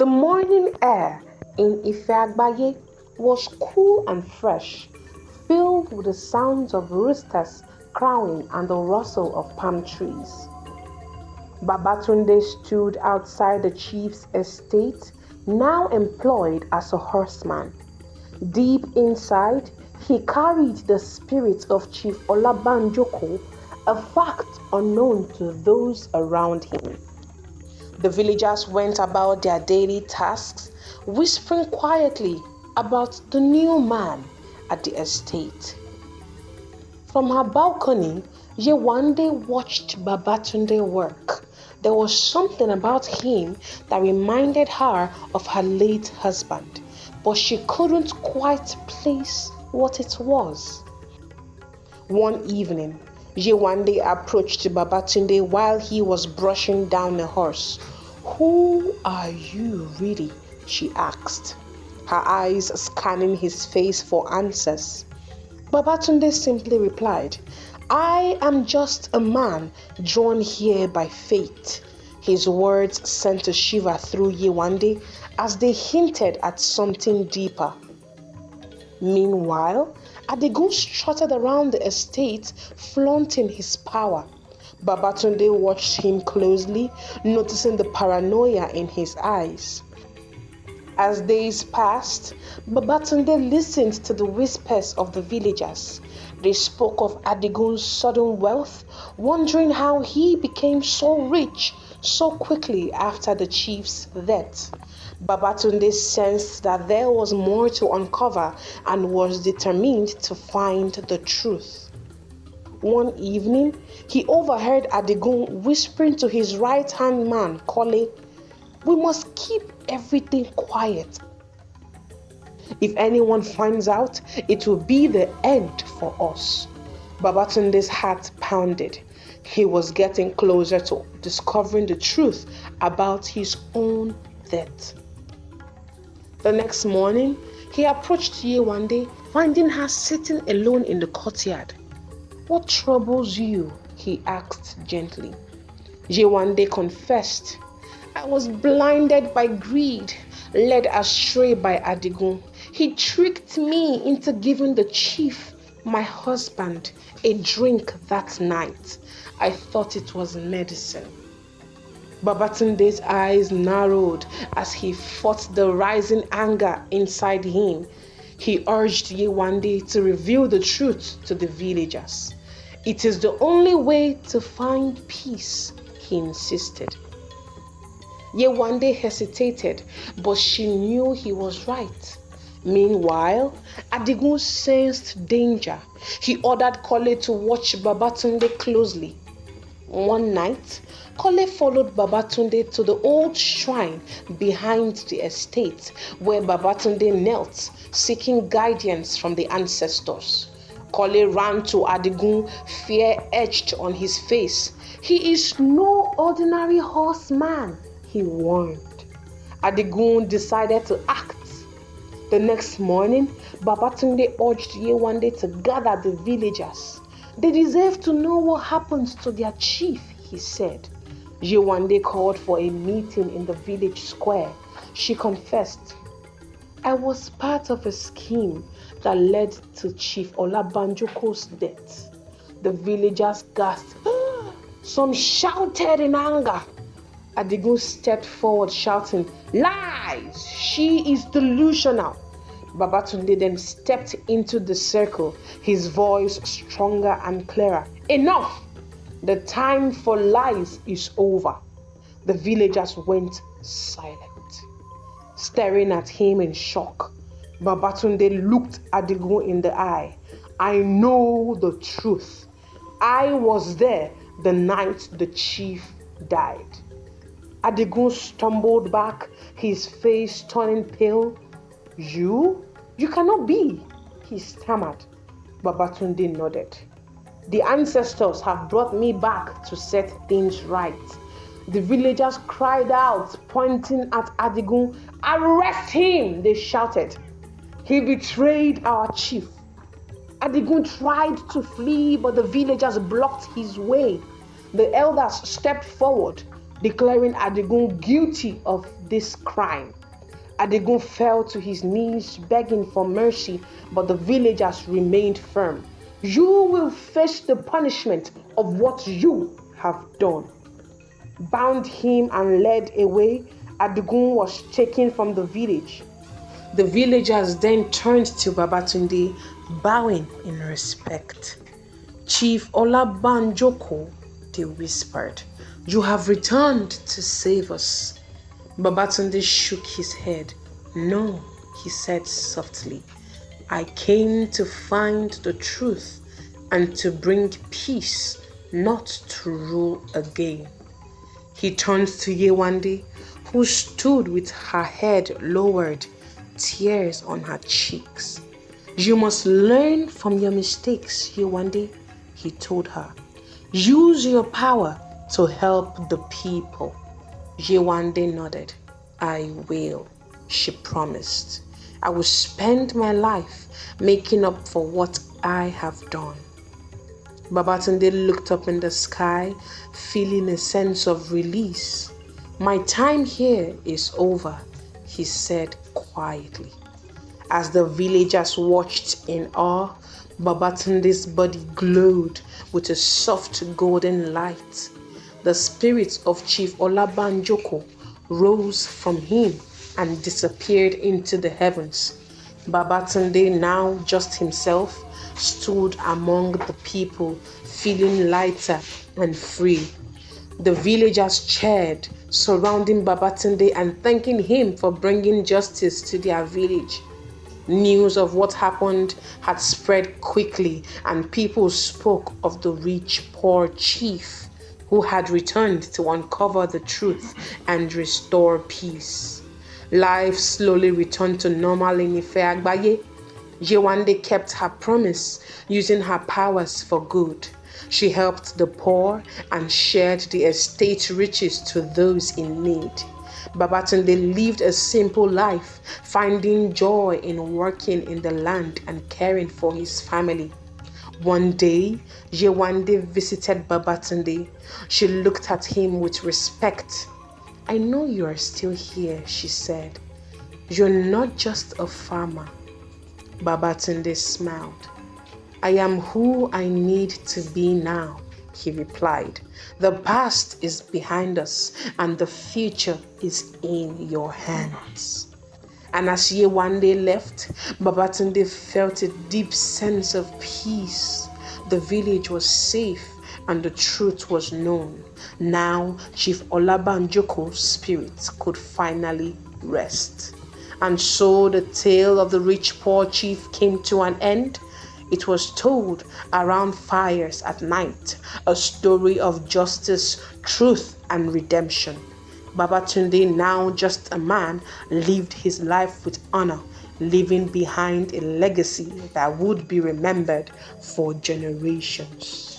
The morning air in Ifeagbaye was cool and fresh, filled with the sounds of roosters crowing and the rustle of palm trees. Babatunde stood outside the chief's estate, now employed as a horseman. Deep inside, he carried the spirit of Chief Olabanjoko, a fact unknown to those around him. The villagers went about their daily tasks, whispering quietly about the new man at the estate. From her balcony, Yewande watched Babatunde work. There was something about him that reminded her of her late husband, but she couldn't quite place what it was. One evening, Yewande approached Babatunde while he was brushing down a horse. "Who are you really?" she asked, her eyes scanning his face for answers. Babatunde simply replied, "I am just a man drawn here by fate." His words sent a shiver through Yewande as they hinted at something deeper. Meanwhile, Adigun strutted around the estate, flaunting his power. Babatunde watched him closely, noticing the paranoia in his eyes. As days passed, Babatunde listened to the whispers of the villagers. They spoke of Adigun's sudden wealth, wondering how he became so rich so quickly after the chief's death. Babatunde sensed that there was more to uncover and was determined to find the truth. One evening, he overheard Adigun whispering to his right-hand man, Kole, "We must keep everything quiet. If anyone finds out, it will be the end for us." Babatunde's heart pounded. He was getting closer to discovering the truth about his own death. The next morning, he approached Yewande, finding her sitting alone in the courtyard. "What troubles you?" he asked gently. Yewande confessed, "I was blinded by greed, led astray by Adigun. He tricked me into giving the chief, my husband, a drink that night. I thought it was medicine." Babatunde's eyes narrowed as he fought the rising anger inside him. He urged Yewande to reveal the truth to the villagers. "It is the only way to find peace," he insisted. Yewande hesitated, but she knew he was right. Meanwhile, Adigun sensed danger. He ordered Kole to watch Babatunde closely. One night, Kole followed Babatunde to the old shrine behind the estate where Babatunde knelt, seeking guidance from the ancestors. Kole ran to Adigun, fear etched on his face. "He is no ordinary horseman," he warned. Adigun decided to act. The next morning, Babatunde urged Yewande to gather the villagers. "They deserve to know what happened to their chief," he said. Yewande called for a meeting in the village square. She confessed, "I was part of a scheme that led to Chief Olabanjoko's death." The villagers gasped. Some shouted in anger. Adigun stepped forward shouting, "Lies! She is delusional." Babatunde then stepped into the circle, his voice stronger and clearer. "Enough! The time for lies is over." The villagers went silent, staring at him in shock. Babatunde looked Adigun in the eye. "I know the truth. I was there the night the chief died." Adigun stumbled back, his face turning pale. You cannot be," he stammered. Babatunde nodded. "The ancestors have brought me back to set things right." The villagers cried out, pointing at Adigun. "Arrest him!" they shouted. "He betrayed our chief." Adigun tried to flee, but the villagers blocked his way. The elders stepped forward. declaring Adigun guilty of this crime. Adigun fell to his knees, begging for mercy, but the villagers remained firm. You will face the punishment of what you have done. Bound him and led away, Adigun was taken from the village. The villagers then turned to Babatunde, bowing in respect. Chief Olabanjoko, they whispered, you have returned to save us. Babatunde shook his head. No, he said softly. I came to find the truth and to bring peace, not to rule again. He turned to Yewande, who stood with her head lowered, tears on her cheeks. You must learn from your mistakes, Yewande, he told her. Use your power to help the people. Yewande nodded. I will, she promised. I will spend my life making up for what I have done. Babatunde looked up in the sky, feeling a sense of release. My time here is over, he said quietly. As the villagers watched in awe, Babatunde's body glowed with a soft golden light. The spirit of Chief Olabanjoko rose from him and disappeared into the heavens. Babatunde, now just himself, stood among the people, feeling lighter and free. The villagers cheered, surrounding Babatunde and thanking him for bringing justice to their village. News of what happened had spread quickly, and people spoke of the rich, poor chief who had returned to uncover the truth and restore peace. Life slowly returned to normal in Ife Agbaye. Yewande kept her promise, using her powers for good. She helped the poor and shared the estate riches to those in need. Babatunde lived a simple life, finding joy in working in the land and caring for his family. One day, Yewande visited Babatunde. She looked at him with respect. I know you are still here, she said. You're not just a farmer. Babatunde smiled. I am who I need to be now, he replied. The past is behind us and the future is in your hands. And as Yewande left, Babatunde felt a deep sense of peace. The village was safe and the truth was known. Now Chief Olabanjoko's spirit could finally rest. And so the tale of the rich poor chief came to an end. It was told around fires at night, a story of justice, truth, and redemption. Babatunde, now just a man, lived his life with honor, leaving behind a legacy that would be remembered for generations.